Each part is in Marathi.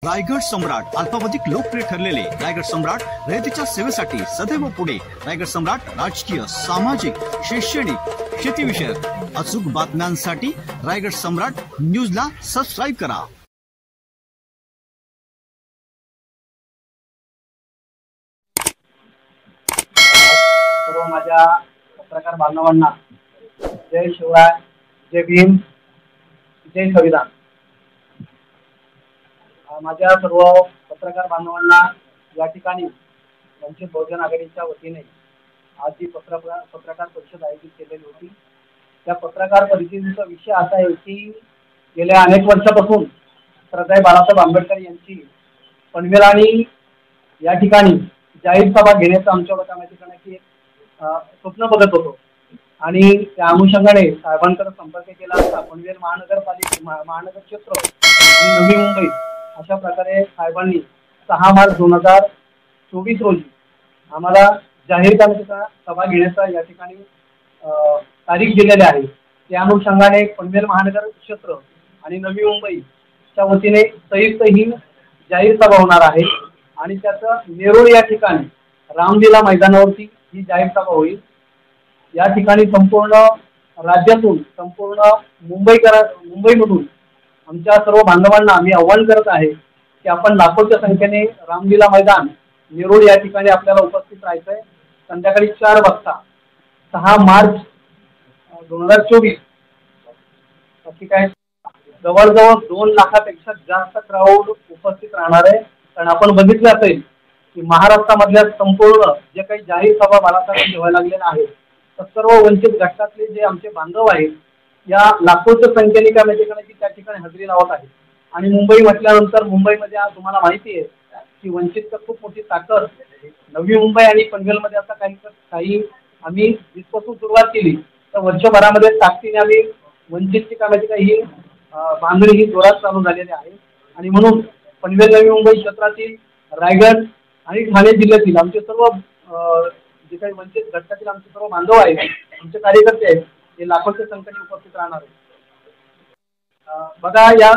रायगड सम्राट अल्पावधिक लोकप्रिय ठरलेले रायगड सम्राट रयतेच्या सेवेसाठी सदैव पुढे। रायगड सम्राट राजकीय, सामाजिक, शैक्षणिक, शेतीविषयक अचूक बातम्यांसाठी रायगड सम्राट न्यूजला सबस्क्राईब करा। सर्व माझ्या पत्रकार बांधवांना जय शिवराय, जय भीम, जय संविधान। माझ्या सर्व पत्रकार बांधवांना या ठिकाणी वंचित बहुजन आघाडीच्या वतीने आज जी पत्रकार परिषद आयोजित केलेली होती, त्या पत्रकार परिषदेचा विषय असा आहे की गेल्या अनेक वर्षापासून सरदार बाळासाहेब आंबेडकर यांची पनवेल आणि या ठिकाणी जाहीर सभा घेण्याचं आमच्या ठिकाणी एक स्वप्न बघत होतो आणि त्या अनुषंगाने साहेबांकडे संपर्क केला असता पनवेल महानगर क्षेत्र आणि नवी मुंबई अशा प्रकारे साहेबांनी 6 मार्च 2024 रोजी आम्हाला जाहीर सभा घेण्याचा या ठिकाणी तारीख दिलेली आहे। त्या अनुषंगाने पनवेल महानगर क्षेत्र आणि नवी मुंबईच्या वतीने संयुक्त ही जाहीर सभा होणार आहे आणि त्याचं नेरूळ या ठिकाणी रामलीला मैदानावरती ही जाहीर सभा होईल। या ठिकाणी संपूर्ण राज्यातून, संपूर्ण मुंबईमधून आमच्या सर्व बांधवांना आम्ही आव्हान करत आहे की आपण लाखोच्या संख्येने रामलीला मैदान नेरूळ या ठिकाणी आपल्याला उपस्थित राहायचं आहे। संध्याकाळी 4 वाजता 6 मार्च 2024 ठीक आहे, जवळजवळ 2 लाखापेक्षा जास्त क्राऊड उपस्थित राहणार आहे। कारण आपण बघितलं असेल की महाराष्ट्रामधल्या संपूर्ण जे काही जाहीर सभा बाळासाहेब ठेवायला लागलेल्या आहेत, तर सर्व वंचित घटकातले जे आमचे बांधव आहेत या लाखोच्या संख्येने त्या ठिकाणी हजेरी लावत आहेत। आणि मुंबई म्हटल्यानंतर मुंबईमध्ये आज तुम्हाला माहिती आहे की वंचितचं खूप मोठी ताकद नवी मुंबई आणि पनवेलमध्ये आता काही आम्ही जिथपासून सुरुवात केली तर वर्षभरामध्ये ताकदीने आम्ही वंचितची ही बांधणी ही जोरात चालू झालेली आहे। आणि म्हणून पनवेल नवी मुंबई क्षेत्रातील रायगड आणि ठाणे जिल्ह्यातील आमचे सर्व जे काही वंचित घटकातील आमचे सर्व बांधव आहेत, आमचे कार्यकर्ते आहेत, हे लाखोच्या संख्येने उपस्थित राहणार आहेत। बघा, या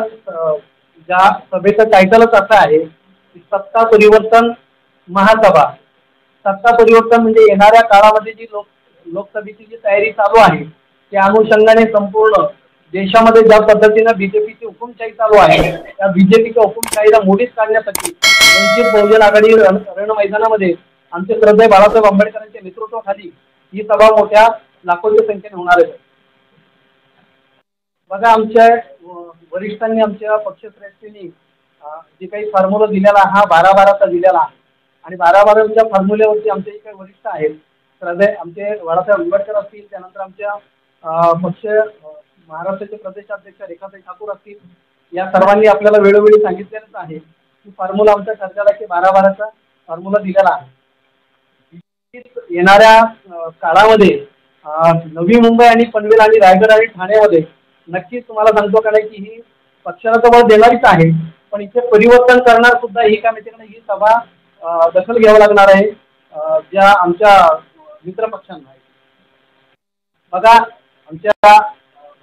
ज्या सभेचं टायटलच असं आहे की सत्ता परिवर्तन महासभा। सत्ता परिवर्तन म्हणजे येणाऱ्या काळामध्ये जी लोकसभेची जी तयारी चालू आहे त्या अनुषंगाने संपूर्ण देशामध्ये ज्या पद्धतीने बीजेपीची हुकुमशाही चालू आहे, त्या बीजेपीच्या हुकुमशाहीला मोडीत काढण्यासाठी वंचित बहुजन आघाडी रण मैदानामध्ये आमचे सरदार बाळासाहेब आंबेडकरांच्या नेतृत्वाखाली ही सभा मोठ्या लाखोच्या संख्येने होणार आहे। बघा, आमच्या वरिष्ठांनी, आमच्या पक्षश्रेष्ठींनी जे काही फॉर्म्युला दिलेला हा 12-12चा दिलेला आहे आणि 12-12च्या फॉर्म्युल्यावरती आमचे जे काही वरिष्ठ आहेत, सरदार आमचे बाळासाहेब आंबेडकर असतील, त्यानंतर आमच्या पक्ष महाराष्ट्राचे प्रदेशाध्यक्ष रेखाताई ठाकूर असतील, या सर्वांनी आपल्याला वेळोवेळी सांगितलेलंच आहे की फॉर्म्युला आमच्या सरकारला की 12-12चा फॉर्म्युला दिलेला आहे। येणाऱ्या काळामध्ये नवी मुंबई आणि पनवेल आणि रायगड आणि ठाण्यामध्ये नक्कीच तुम्हाला सांगतो का नाही की ही पक्षाला तर बळ देणारीच आहे, पण इथे परिवर्तन करणार सुद्धा ही ही सभा दखल घ्यावं लागणार आहे ज्या आमच्या मित्र पक्षांना आहे। बघा, आमच्या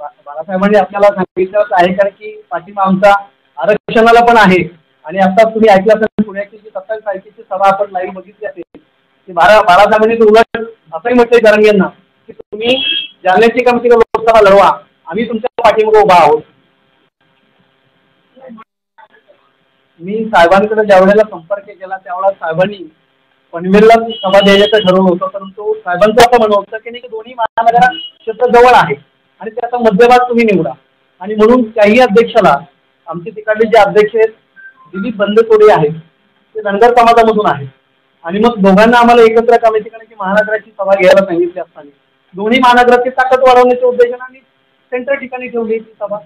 बाळासाहेबांनी आपल्याला सांगितलं आहे कारण की पाठिंबा आमचा आरक्षणाला पण आहे। आणि आता तुम्ही ऐकलं असेल पुण्याची जी 27 तारखेची सभा आपण लाईव्ह बघितली असेल की बाळासाहेबांनी उलट असंही म्हटलंय जरांगेंना की तुम्ही जालन्याची कमिटी लोकसभा लढवा, आम्ही तुमच्या पाठीमागे उभा आहोत। मी साहेबांकडे ज्यावेळेला संपर्क केला त्यावेळेला साहेबांनी पनवेलला सभा द्यायचं ठरवलं होतं, परंतु साहेबांचं असं म्हणणं होतं की नाही, दोन्ही महानगर क्षेत्र जवळ आहे आणि त्याचा मध्यभाग तुम्ही निवडा। आणि म्हणून त्याही अध्यक्षाला आमचे तिकडले जे अध्यक्ष आहेत दिलीप बंदतोडे आहेत, ते धनगर समाजामधून आहेत आणि मग दोघांना आम्हाला एकत्र कमिटीकडे महानगराची सभा घ्यायला सांगितली असताना दोन्ही महानगराची ताकद वाढवण्याच्या उद्देशाने आम्ही सेंटर ठिकाणी ठेवली ती सभा।